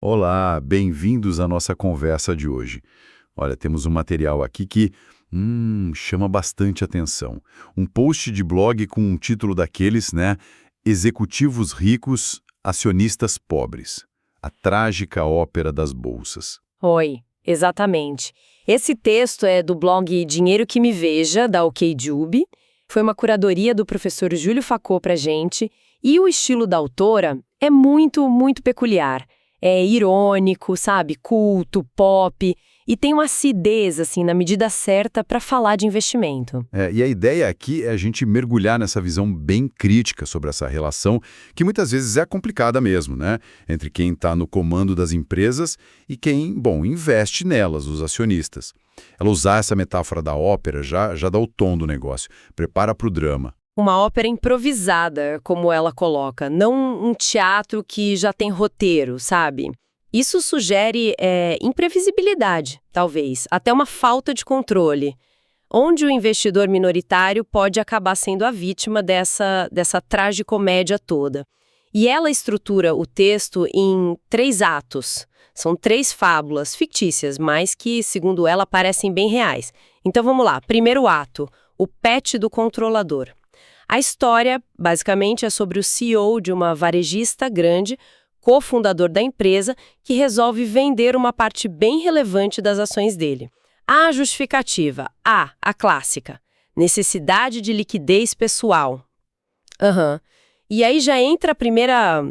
Olá, bem-vindos à nossa conversa de hoje. Olha, temos um material aqui que chama bastante atenção. Um post de blog com um título daqueles, né? Executivos ricos, acionistas pobres. A trágica ópera das bolsas. Oi, exatamente. Esse texto é do blog Dinheiro que Me Veja, da OkJub. Foi uma curadoria do professor Júlio Facô pra gente. E o estilo da autora é muito peculiar. É irônico, sabe? Culto, pop. E tem uma acidez, assim, na medida certa para falar de investimento. E a ideia aqui é a gente mergulhar nessa visão bem crítica sobre essa relação, que muitas vezes é complicada mesmo, né? Entre quem está no comando das empresas e quem, bom, investe nelas, os acionistas. Ela usar essa metáfora da ópera já dá o tom do negócio, prepara para o drama. Uma ópera improvisada, como ela coloca, não um teatro que já tem roteiro, sabe? Isso sugere imprevisibilidade, talvez, até uma falta de controle, onde o investidor minoritário pode acabar sendo a vítima dessa tragicomédia toda. E ela estrutura o texto em 3 atos. São 3 fábulas fictícias, mas que, segundo ela, parecem bem reais. Então vamos lá. Primeiro ato, o pet do controlador. A história, basicamente, é sobre o CEO de uma varejista grande, cofundador da empresa, que resolve vender uma parte bem relevante das ações dele. A justificativa. A clássica. Necessidade de liquidez pessoal. E aí já entra a primeira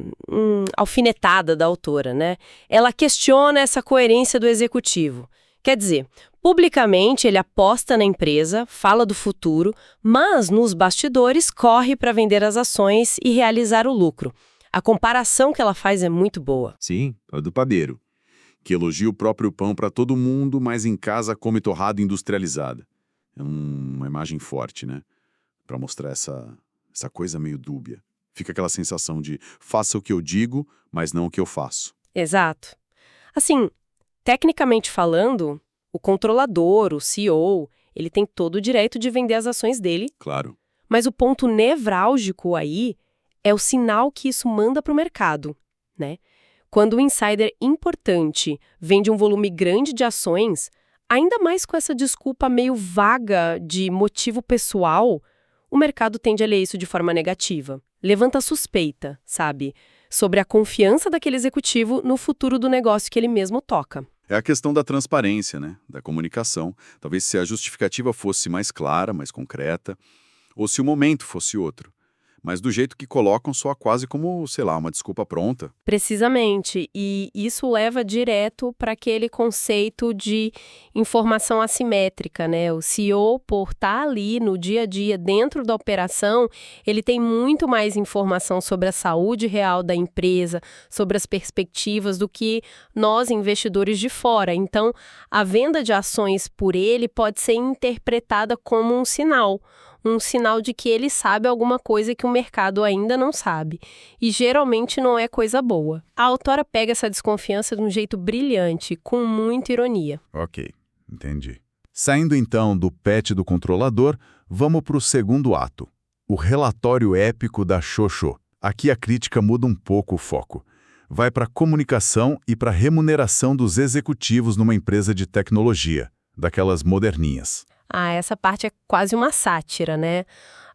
alfinetada da autora, né? Ela questiona essa coerência do executivo. Quer dizer, publicamente ele aposta na empresa, fala do futuro, mas nos bastidores corre para vender as ações e realizar o lucro. A comparação que ela faz é muito boa. Sim, a do padeiro, que elogia o próprio pão para todo mundo, mas em casa come torrada industrializada. É uma imagem forte, né? Para mostrar essa coisa meio dúbia. Fica aquela sensação de faça o que eu digo, mas não o que eu faço. Exato. Assim, tecnicamente falando, o controlador, o CEO, ele tem todo o direito de vender as ações dele. Claro. Mas o ponto nevrálgico aí é o sinal que isso manda para o mercado, né? Quando um insider importante vende um volume grande de ações, ainda mais com essa desculpa meio vaga de motivo pessoal, o mercado tende a ler isso de forma negativa. Levanta suspeita, sabe? Sobre a confiança daquele executivo no futuro do negócio que ele mesmo toca. É a questão da transparência, né? Da comunicação. Talvez se a justificativa fosse mais clara, mais concreta, ou se o momento fosse outro. Mas do jeito que colocam, soa quase como, sei lá, uma desculpa pronta. Precisamente, e isso leva direto para aquele conceito de informação assimétrica, né? O CEO, por estar ali no dia a dia, dentro da operação, ele tem muito mais informação sobre a saúde real da empresa, sobre as perspectivas do que nós, investidores de fora. Então, a venda de ações por ele pode ser interpretada como um sinal de que ele sabe alguma coisa que o mercado ainda não sabe. E geralmente não é coisa boa. A autora pega essa desconfiança de um jeito brilhante, com muita ironia. Ok, entendi. Saindo então do pet do controlador, vamos para o segundo ato. O relatório épico da Xoxô. Aqui a crítica muda um pouco o foco. Vai para a comunicação e para a remuneração dos executivos numa empresa de tecnologia, daquelas moderninhas. Essa parte é quase uma sátira, né?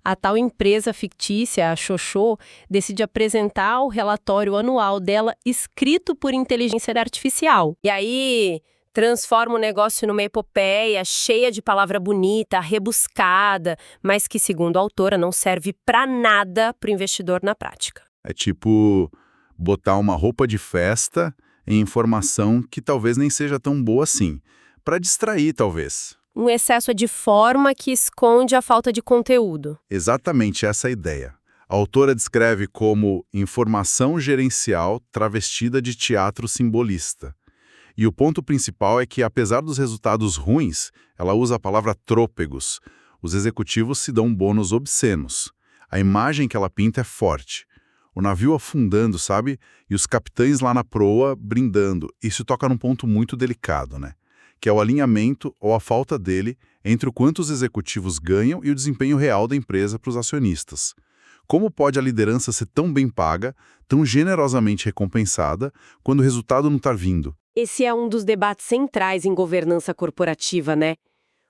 A tal empresa fictícia, a Xoxô, decide apresentar o relatório anual dela escrito por inteligência artificial. E aí transforma o negócio numa epopeia cheia de palavra bonita, rebuscada, mas que, segundo a autora, não serve para nada para o investidor na prática. É tipo botar uma roupa de festa em informação que talvez nem seja tão boa assim, para distrair, talvez. Um excesso de forma que esconde a falta de conteúdo. Exatamente essa é a ideia. A autora descreve como informação gerencial travestida de teatro simbolista. E o ponto principal é que, apesar dos resultados ruins, ela usa a palavra trôpegos. Os executivos se dão bônus obscenos. A imagem que ela pinta é forte. O navio afundando, sabe? E os capitães lá na proa brindando. Isso toca num ponto muito delicado, né? Que é o alinhamento ou a falta dele entre o quanto os executivos ganham e o desempenho real da empresa para os acionistas. Como pode a liderança ser tão bem paga, tão generosamente recompensada, quando o resultado não está vindo? Esse é um dos debates centrais em governança corporativa, né?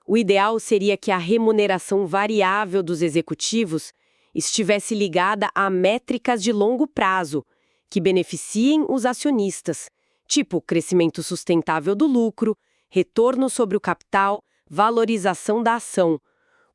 O ideal seria que a remuneração variável dos executivos estivesse ligada a métricas de longo prazo, que beneficiem os acionistas, tipo crescimento sustentável do lucro, retorno sobre o capital, valorização da ação.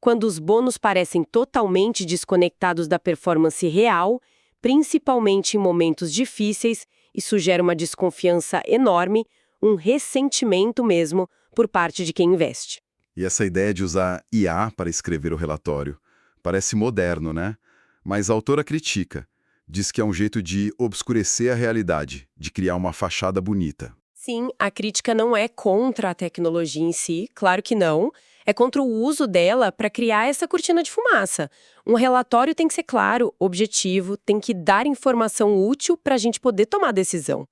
Quando os bônus parecem totalmente desconectados da performance real, principalmente em momentos difíceis, isso gera uma desconfiança enorme, um ressentimento mesmo por parte de quem investe. E essa ideia de usar IA para escrever o relatório parece moderno, né? Mas a autora critica. Diz que é um jeito de obscurecer a realidade, de criar uma fachada bonita. Sim, a crítica não é contra a tecnologia em si, claro que não. É contra o uso dela para criar essa cortina de fumaça. Um relatório tem que ser claro, objetivo, tem que dar informação útil para a gente poder tomar decisão.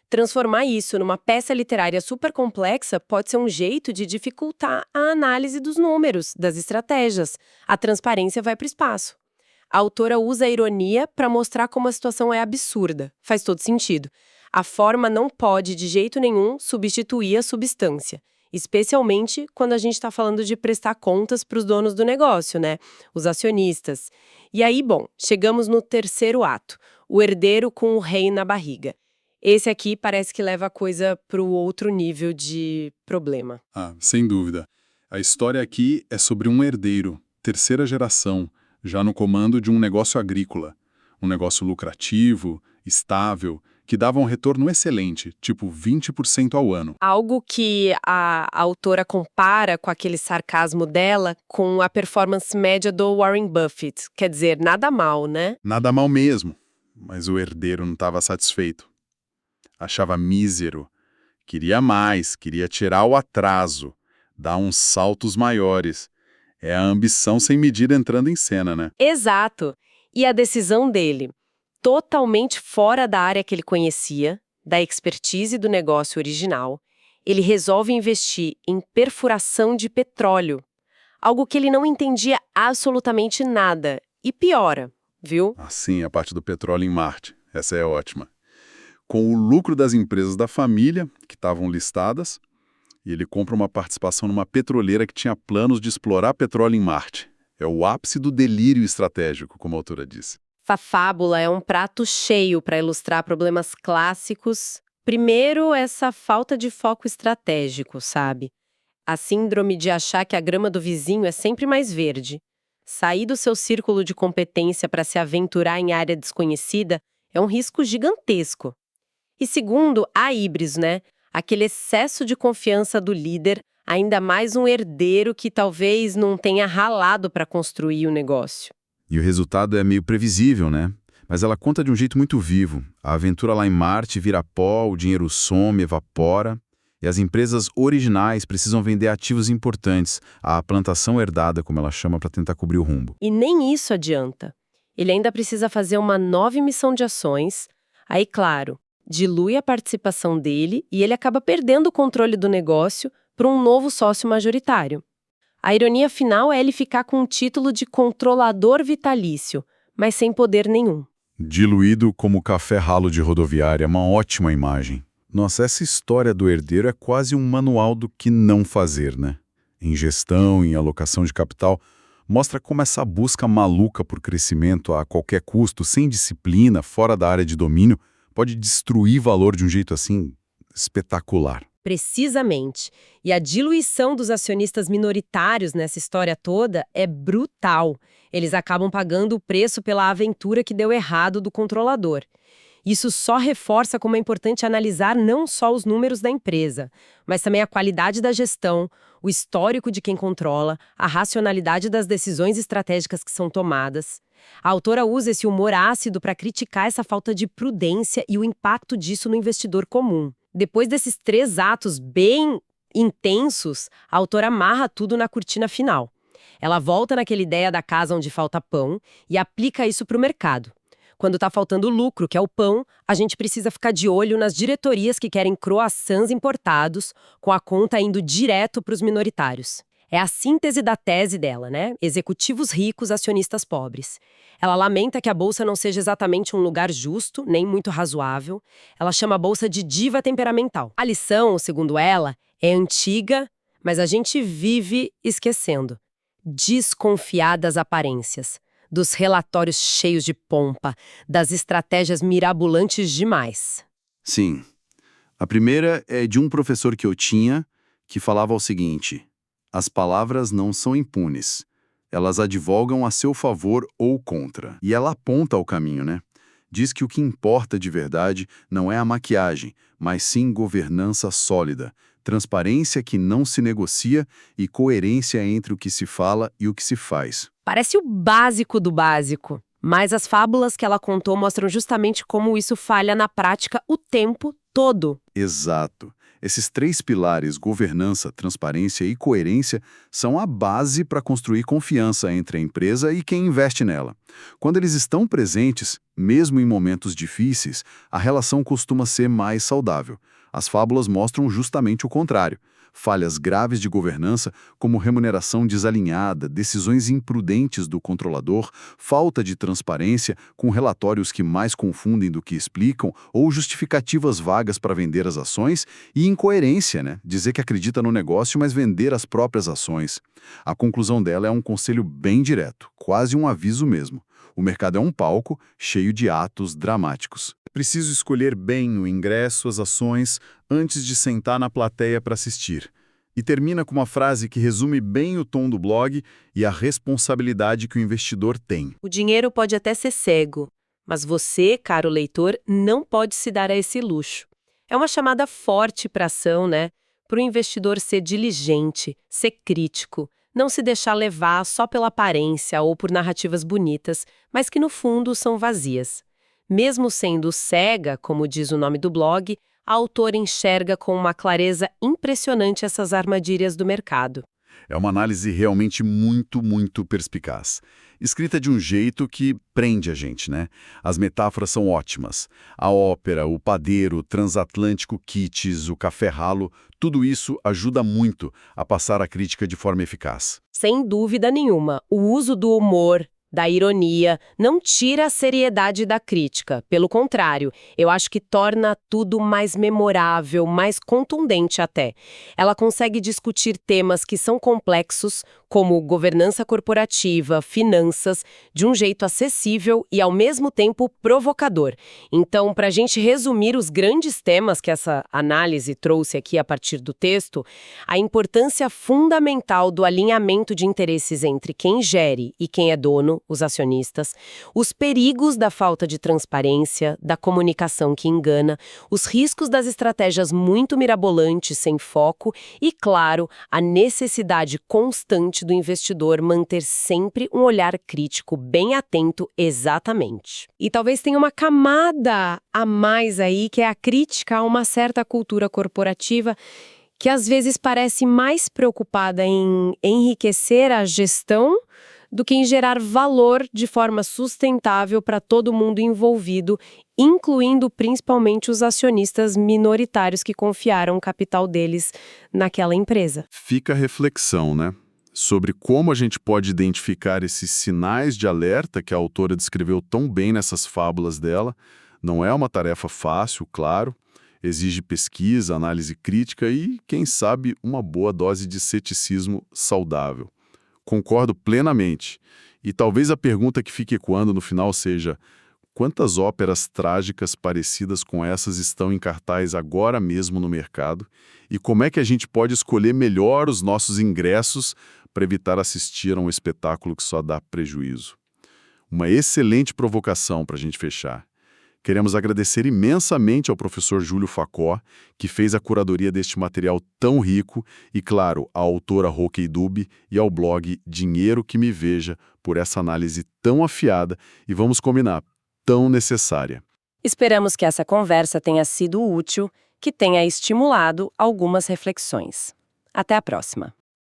Transformar isso numa peça literária super complexa pode ser um jeito de dificultar a análise dos números, das estratégias. A transparência vai para o espaço. A autora usa a ironia para mostrar como a situação é absurda. Faz todo sentido. A forma não pode, de jeito nenhum, substituir a substância. Especialmente quando a gente está falando de prestar contas para os donos do negócio, né? Os acionistas. E aí, bom, chegamos no terceiro ato. O herdeiro com o rei na barriga. Esse aqui parece que leva a coisa para o outro nível de problema. Sem dúvida. A história aqui é sobre um herdeiro, terceira geração, já no comando de um negócio agrícola. Um negócio lucrativo, estável, que dava um retorno excelente, tipo 20% ao ano. Algo que a autora compara com aquele sarcasmo dela com a performance média do Warren Buffett. Quer dizer, nada mal, né? Nada mal mesmo, mas o herdeiro não estava satisfeito. Achava mísero. Queria mais, queria tirar o atraso, dar uns saltos maiores. É a ambição sem medida entrando em cena, né? Exato. E a decisão dele, totalmente fora da área que ele conhecia, da expertise do negócio original, ele resolve investir em perfuração de petróleo. Algo que ele não entendia absolutamente nada. E piora, viu? Sim, a parte do petróleo em Marte. Essa é ótima. Com o lucro das empresas da família, que estavam listadas, e ele compra uma participação numa petroleira que tinha planos de explorar petróleo em Marte. É o ápice do delírio estratégico, como a autora disse. A fábula é um prato cheio para ilustrar problemas clássicos. Primeiro, essa falta de foco estratégico, sabe? A síndrome de achar que a grama do vizinho é sempre mais verde. Sair do seu círculo de competência para se aventurar em área desconhecida é um risco gigantesco. E segundo, a híbris, né? Aquele excesso de confiança do líder, ainda mais um herdeiro que talvez não tenha ralado para construir o negócio. E o resultado é meio previsível, né? Mas ela conta de um jeito muito vivo. A aventura lá em Marte vira pó, o dinheiro some, evapora, e as empresas originais precisam vender ativos importantes, a plantação herdada, como ela chama, para tentar cobrir o rumbo. E nem isso adianta. Ele ainda precisa fazer uma nova emissão de ações. Aí, claro, dilui a participação dele e ele acaba perdendo o controle do negócio para um novo sócio majoritário. A ironia final é ele ficar com o título de controlador vitalício, mas sem poder nenhum. Diluído como café ralo de rodoviária, uma ótima imagem. Nossa, essa história do herdeiro é quase um manual do que não fazer, né? Em gestão, em alocação de capital, mostra como essa busca maluca por crescimento a qualquer custo, sem disciplina, fora da área de domínio, pode destruir valor de um jeito assim espetacular. Precisamente. E a diluição dos acionistas minoritários nessa história toda é brutal. Eles acabam pagando o preço pela aventura que deu errado do controlador. Isso só reforça como é importante analisar não só os números da empresa, mas também a qualidade da gestão, o histórico de quem controla, a racionalidade das decisões estratégicas que são tomadas. A autora usa esse humor ácido para criticar essa falta de prudência e o impacto disso no investidor comum. Depois desses 3 atos bem intensos, a autora amarra tudo na cortina final. Ela volta naquela ideia da casa onde falta pão e aplica isso para o mercado. Quando está faltando lucro, que é o pão, a gente precisa ficar de olho nas diretorias que querem croissants importados, com a conta indo direto para os minoritários. É a síntese da tese dela, né? Executivos ricos, acionistas pobres. Ela lamenta que a bolsa não seja exatamente um lugar justo, nem muito razoável. Ela chama a bolsa de diva temperamental. A lição, segundo ela, é antiga, mas a gente vive esquecendo. Desconfiar das aparências, dos relatórios cheios de pompa, das estratégias mirabolantes demais. Sim. A primeira é de um professor que eu tinha, que falava o seguinte: as palavras não são impunes. Elas advogam a seu favor ou contra. E ela aponta o caminho, né? Diz que o que importa de verdade não é a maquiagem, mas sim governança sólida, transparência que não se negocia e coerência entre o que se fala e o que se faz. Parece o básico do básico, mas as fábulas que ela contou mostram justamente como isso falha na prática o tempo todo. Exato. Esses 3 pilares, governança, transparência e coerência, são a base para construir confiança entre a empresa e quem investe nela. Quando eles estão presentes, mesmo em momentos difíceis, a relação costuma ser mais saudável. As fábulas mostram justamente o contrário. Falhas graves de governança, como remuneração desalinhada, decisões imprudentes do controlador, falta de transparência, com relatórios que mais confundem do que explicam, ou justificativas vagas para vender as ações, e incoerência, né? Dizer que acredita no negócio, mas vender as próprias ações. A conclusão dela é um conselho bem direto, quase um aviso mesmo. O mercado é um palco cheio de atos dramáticos. Preciso escolher bem o ingresso, as ações, antes de sentar na plateia para assistir. E termina com uma frase que resume bem o tom do blog e a responsabilidade que o investidor tem. O dinheiro pode até ser cego, mas você, caro leitor, não pode se dar a esse luxo. É uma chamada forte para ação, né? Para o investidor ser diligente, ser crítico, não se deixar levar só pela aparência ou por narrativas bonitas, mas que no fundo são vazias. Mesmo sendo cega, como diz o nome do blog, a autora enxerga com uma clareza impressionante essas armadilhas do mercado. É uma análise realmente muito perspicaz. Escrita de um jeito que prende a gente, né? As metáforas são ótimas. A ópera, o padeiro, o transatlântico kits, o café ralo, tudo isso ajuda muito a passar a crítica de forma eficaz. Sem dúvida nenhuma, o uso do humor, da ironia, não tira a seriedade da crítica. Pelo contrário, eu acho que torna tudo mais memorável, mais contundente até. Ela consegue discutir temas que são complexos, como governança corporativa, finanças, de um jeito acessível e, ao mesmo tempo, provocador. Então, para a gente resumir os grandes temas que essa análise trouxe aqui a partir do texto, a importância fundamental do alinhamento de interesses entre quem gere e quem é dono, os acionistas, os perigos da falta de transparência, da comunicação que engana, os riscos das estratégias muito mirabolantes sem foco e, claro, a necessidade constante do investidor manter sempre um olhar crítico bem atento exatamente. E talvez tenha uma camada a mais aí, que é a crítica a uma certa cultura corporativa que às vezes parece mais preocupada em enriquecer a gestão do que em gerar valor de forma sustentável para todo mundo envolvido, incluindo principalmente os acionistas minoritários que confiaram o capital deles naquela empresa. Fica a reflexão, né? Sobre como a gente pode identificar esses sinais de alerta que a autora descreveu tão bem nessas fábulas dela. Não é uma tarefa fácil, claro. Exige pesquisa, análise crítica e, quem sabe, uma boa dose de ceticismo saudável. Concordo plenamente. E talvez a pergunta que fique ecoando no final seja: quantas óperas trágicas parecidas com essas estão em cartaz agora mesmo no mercado? E como é que a gente pode escolher melhor os nossos ingressos para evitar assistir a um espetáculo que só dá prejuízo? Uma excelente provocação para a gente fechar. Queremos agradecer imensamente ao professor Júlio Facó, que fez a curadoria deste material tão rico, e, claro, à autora Roquei Dube e ao blog Dinheiro que Me Veja por essa análise tão afiada e, vamos combinar, tão necessária. Esperamos que essa conversa tenha sido útil, que tenha estimulado algumas reflexões. Até a próxima!